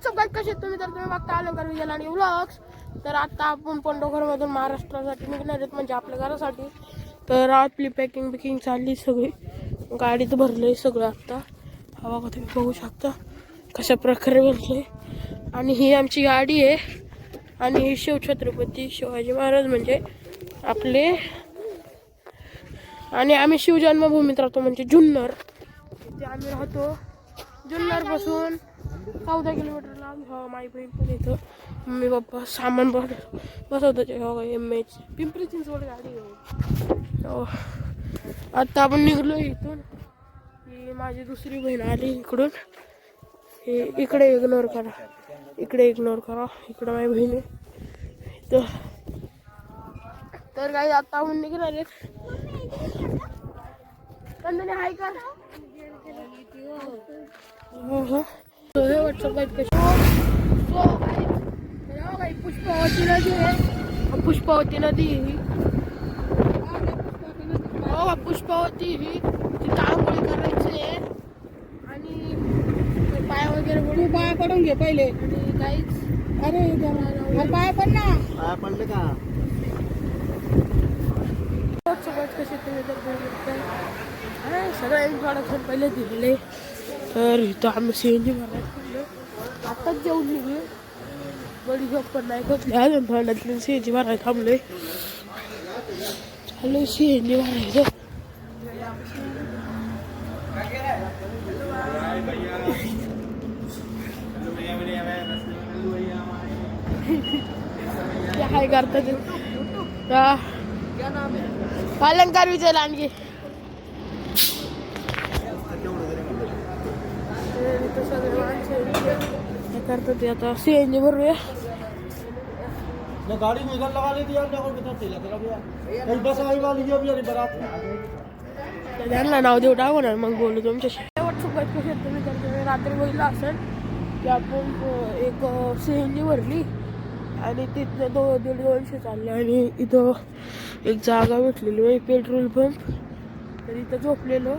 WhatsApp कसे तुम्ही तर तुम्ही बघता अलंकार विजय आणि व्लॉग्स. तर आता आपण पंढरपूरमधून महाराष्ट्रासाठी निघणार आहेत, म्हणजे आपल्या घरासाठी. तर आपली पॅकिंग चालली सगळी, गाडीत भरले सगळं. आता हवा का तुम्ही बघू शकता कशा प्रकारे भरले. आणि ही आमची गाडी आहे आणि हे शिवछत्रपती शिवाजी महाराज म्हणजे आपले. आणि आम्ही शिवजन्मभूमीत राहतो म्हणजे जुन्नर. इथे आम्ही राहतो. जुन्नर पासून 14 किलोमीटर लांब. माझी बहीण पण येतं, मम्मी पप्पा सामान बसवतो. MH पिंपरी चिंचवड गाडी आहे. आता आपण निघलो इथून. ही माझी दुसरी बहीण आली इकडून. हे इकडे इग्नोर करा, इकडे इग्नोर करा. इकडं माझी बहीण आहे. तर काही आता आपण निघणार आहेत. कंदने हाय का? हे व्हॉट्सअप पुष्पावती नदी आहे. पुष्पावती नदी ही पुष्पावती ही तिथं आंघोळ करायची आहे. आणि पाय वगैरे पडून पाया पडून घे पहिले. आणि काहीच अरे पाया पड ना. पाया पडले का? कसे तुम्ही तर सगळं इंट्रोडक्शन पहिले दिलेले. तर इथं आम्ही CNG भरायला आत्ताच जेवून निघले. बडी झोप पण नाही घेतली अजून. थोड्यातून CNG भरायला थांबलोय. चालू CNG भरायचं. हाय करतात अलंकार विजय लांडगे. करतात आता CNG भरूया. गाड़ी में इधर लगा लेती यार, त्यांना नाव देऊ टाकून मग बोलू तुमच्याशी. तुम्ही तर रात्री बघितलं असेल की आपण एक CNG भरली आणि तिथनं 250 चालले. आणि इथं एक जागा भेटलेली पेट्रोल पंप. तर इथं झोपलेलो.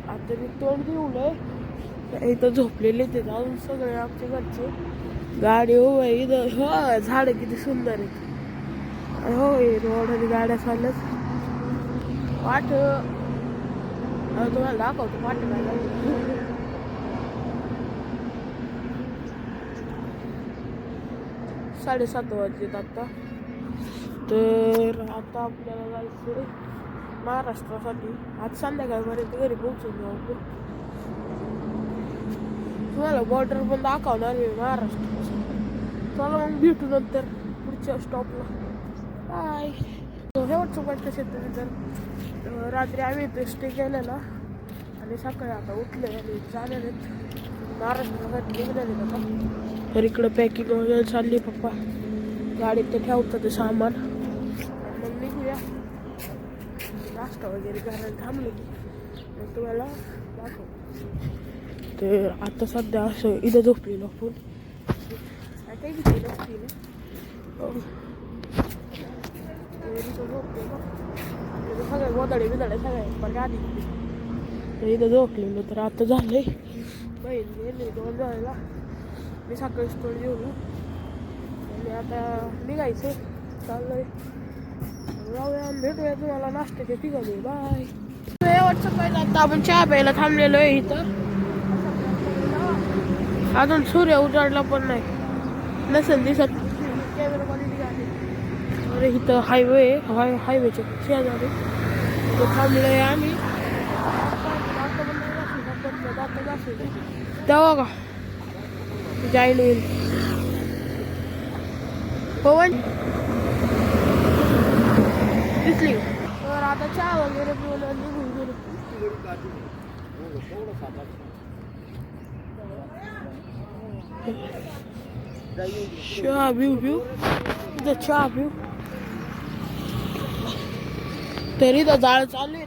आता मी तोंड घेऊन इथं झोपलेले. ते जाऊन सगळे आमच्या घरचे गाडी हो इथं. हो झाडं किती सुंदर आहेत. हो रोड गाड्या चालत. वाट तुम्हाला दाखवतो वाट. 7:30 वाजलेत आता. तर आता आपल्याला जायचं महाराष्ट्रासाठी. आज संध्याकाळपर्यंत घरी पोहोचून जाऊ आपण. तुम्हाला बॉर्डर पण दाखवणार मी महाराष्ट्रापासून. चला मग भेटू नंतर पुढच्या स्टॉपला. बाय. हे व्हॉट्सअप कसे तुम्ही तर रात्री आम्ही इथे स्टे केलेला आणि सकाळी आता उठले आणि जाणार आहेत महाराष्ट्रासाठी निघाले आता. तर इकडं पॅकिंग वगैरे चालली. पप्पा गाडीत ते ठेवतात ते सामान. मग निघूया. नाश्ता वगैरे करायला थांबलो मग तुम्हाला दाखव. तर आता सध्या असं इथं झोपलेलो आपण. काही दिसलेलं असतील सगळे गोदडे बिदडे सगळे पण आधी. तर इथं झोपलेलो. तर आता झालंय बहीण गेले 2 जायला. मी सकाळी स्टोर घेऊन आणि आता निघायचं चाललंय. जाऊया भेटूया तुम्हाला नाश्त्याच्या ठिकाणी. बाय. व्हॉट्सअप पाहिलं. आता आपण चहा प्यायला थांबलेलो आहे इथं. अजून सूर्य उजाडला पण नाही. नसेल दिसत कॅमेरा क्वालिटी आहे. अरे इथं हायवे हायवेच्या शेजारी थांबलोय आम्ही. तेव्हा का जाईल येईल पवन दिसली. तर आता चहा वगैरे पिऊन निघून गेलो. चहा पिऊ इथं चहा पिऊ. तरी तर जाळ चालू आहे.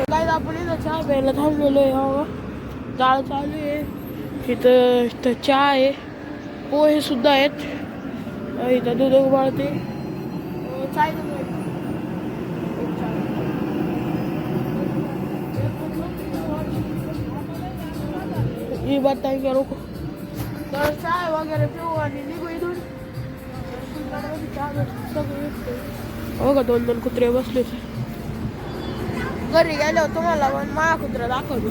काय आपण इथं चहा प्यायला थांबलेलो आहे. जाळ चालू आहे इथं. चहा आहे, पोहे सुद्धा आहेत. इथं दूध उबाळते. चाय ही बताएंगे रुको. तर चाय वगैरे पिऊ आणि निघू इथून. हो का 2 कुत्रे बसले. घरी गेलो तुम्हाला पण माझा कुत्रा दाखवतो.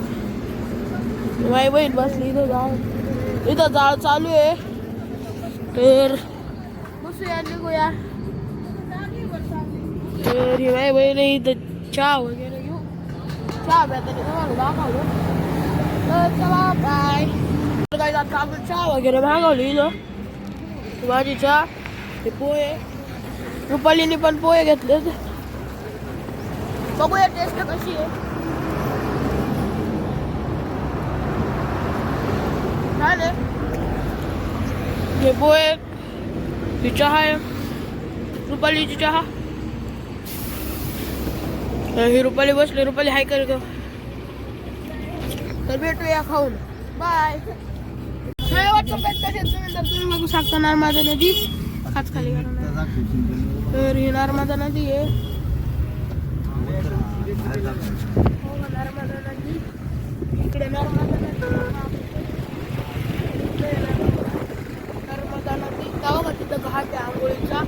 माझी बहीण बसली इथं जाळ चालू आहे. तर बसूया निघूया. तर ही माझी बहीण इथं चहा वगैरे घेऊ. चहा प्याताना तुम्हाला दाखवतो. तर चला बाय. काही आता आपण चहा वगैरे मागवली इथं. माझी चहा हे पोहे. रुपालीने पण पोहे घेतले. बघूया टेस्ट कशी आहे. छान आहे. हे पोहे ही चहा आहे. रुपालीची चहा. ही रुपाली बसली. रुपाली हाय कर ग. तर भेटूया खाऊन. बाय. तुम्ही बघू शकता नर्मदा नदी खाच खाली करा. तर ही नर्मदा नदी आहे. नर्मदा नदी इकडे नर्मदा नदी जाऊ तिथं घाट आहे आंघोळीचा.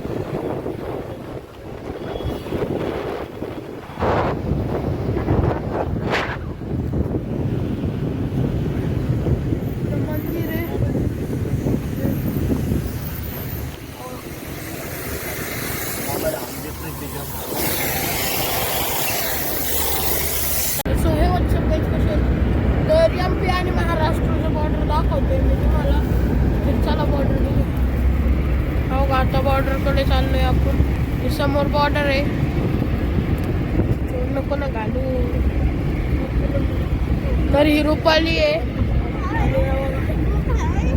मंदिर आहे. सो हे व्हॉट्सअप पेज कसे. तर MP आणि महाराष्ट्राचं बॉर्डर दाखवते मी तुम्हाला. तर चला बॉर्डर बघू. हो का आता बॉर्डरकडे चाललोय आपण. हे समोर बॉर्डर आहे. नको ना घालू. तर ही रुपाली आहे.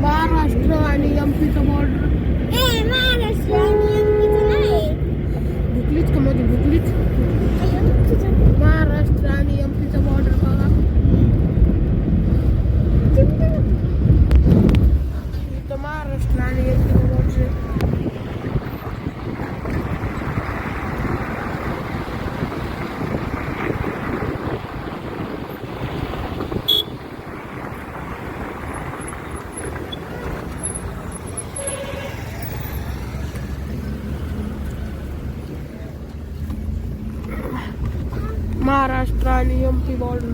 महाराष्ट्र आणि MPचं बॉर्डर. भुकलीच का मध्ये भुकलीच. महाराष्ट्र आणि MPचं बॉर्डर बघा. इथं महाराष्ट्र आणि MPचं बॉर्डर. महाराष्ट्र आणि MP बॉर्डर.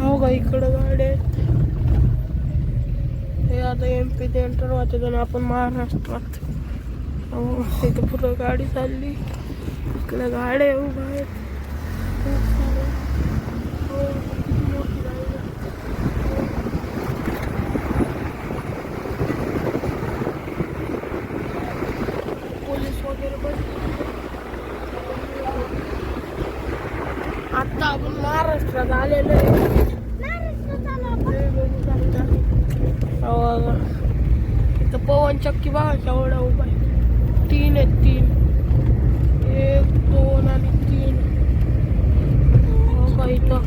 हो का इकडं गाड्या आहेत. हे आता MP ते एंटर होते आणि आपण महाराष्ट्रात. हो इथं पुढं गाडी चालली. इकडे गाड्या उभ्या आहेत. खूप सारे. हो किती मोठी गाडी आहे. पोलीस वगैरे बसले. आता आपण महाराष्ट्रात आलेलो आहे. इथं पवन चक्की बघा केवढा उभा आहे. 3 आहेत 3. 1 2 आणि 3. हो का इथं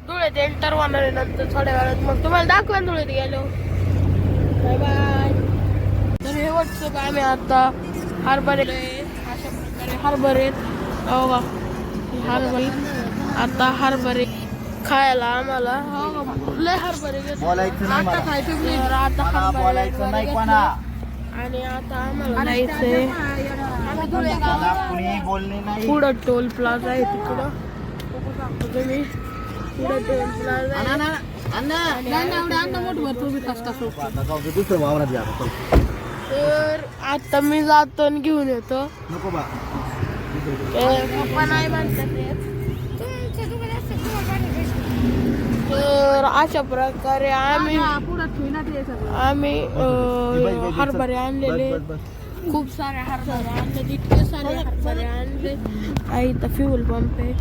धुळ्यात एंटर होणार आहे नंतर थोड्या वेळात. मग तुम्हाला दाखवेन धुळ्यात गेलो. Bye bye. तर हे व्हॉट्सअप आम्ही आता हरभरे अशा प्रकारे हरभरे. हो का हरभरे. आता हरभरे खायला आम्हाला. हो का लय हरभरे आता खायचे. आता हरभरे आणि आता आम्हाला जायचंय पुढं टोल प्लाझा आहे तिकडं. बघू शकतो तुम्ही पुढं टोल प्लाझा. तर आता मी जातो आणि घेऊन येतो. पप्पा नाही म्हणतात. तर अशा प्रकारे आम्ही हरभरे आणलेले. खूप सारे हरभरे आणले. इतके सारे हरभरे आणले. इथं फ्यूल पंप आहे.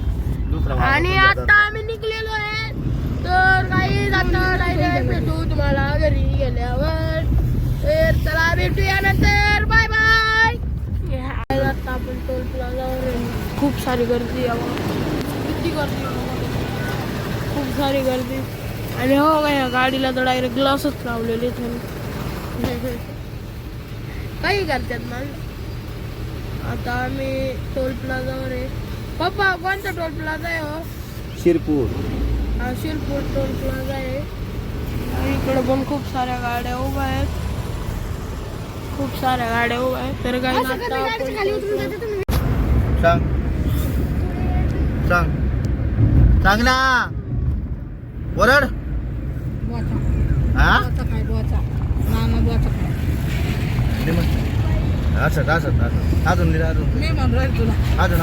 आणि आता आम्ही निघलेलो आहे. तर काही आता डायरेक्ट भेटू तुम्हाला घरी गेल्यावर. तर चला भेटूया नंतर. Bye bye. आता आपण टोल प्लाझावर. खूप सारी गर्दी आहे. किती गर्दी. खूप सारी गर्दी. आणि हो का या गाडीला तर डायरेक्ट ग्लासच लावलेले. काही करतात ना. आता आम्ही टोल प्लाझावर आहे. पप्पा कोणता टोल प्लाझा आहे हो? शिरपूर. हा शिरपूर टोल प्लाझा आहे. इकडे पण खूप साऱ्या गाड्या उभ्या आहेत. खूप साऱ्या गाड्या उभ्या आहेत. तर काही सांग सांग ना वरड. हा असं अजून मी म्हणून राहील तुला अजून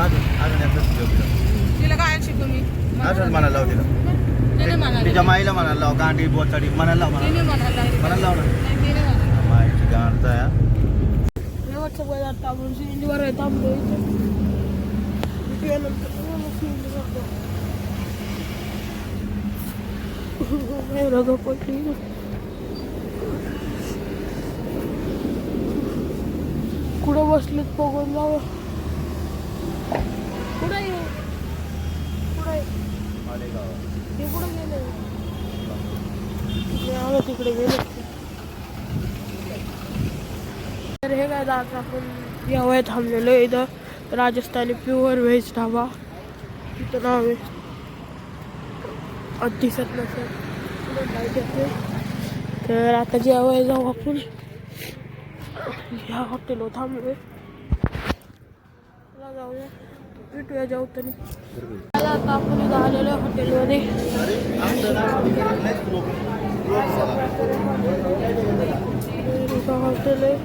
तिला काय शिकू मी अजून म्हणायला लाव तिला. तिने म्हणाली तिच्या माईला म्हणायला लाव. गांडी बोचाडी म्हणायला लाव. तिने म्हणाला म्हणायला लाव ना. नाही तिने म्हणाला माईची गांडचा या. शेवटचं पहिला आता आपण शिंदीवर आहे थांबलो इथे. त्यानंतर कुठं बसलेत बघून जावं. कुठं आहे ते कुठं गेले? तिकडे गेले. तर हे काय आता आपण या वयात थांबलेलो आहे इथं राजस्थानी प्युअर व्हेज ढाबा. तिथं नाव आहे दिसत नसेल. तर आता जेवायला जाऊ आपण. ह्या हॉटेलवर थांबलोय. चला जाऊया भेटूया जेव तरी. आता आपण इथं आलेलो आहे हॉटेलमध्ये. हॉटेल आहे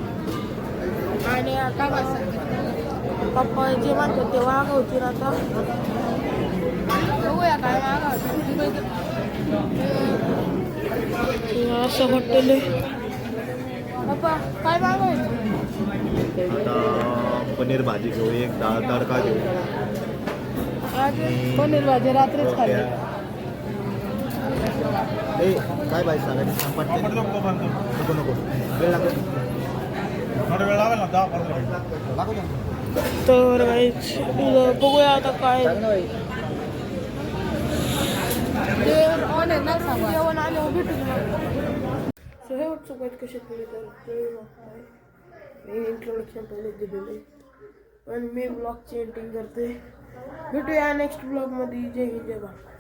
आणि आता पप्पा जे म्हणतात ते वागवतील. आता बघूया काय वागवतील. असं हॉटेल आहे. पप्पा काय मागवायचं? आता पनीर भाजी घेऊ. एक तडका घेऊ. पनीर भाजी रात्रीच खाल्ली काय भाजी सांगायची पटते. नको वेळ लागेल. तर बघूया आता काय जेवण आल्यावर भेटू. शेवटचं काही कसे केले तर मी इंट्रोडक्शन पहिले दिलेलं आहे आणि मी ब्लॉगची एडिटिंग करते. भेटूया नेक्स्ट ब्लॉगमध्ये. जय हिंद जय भारत.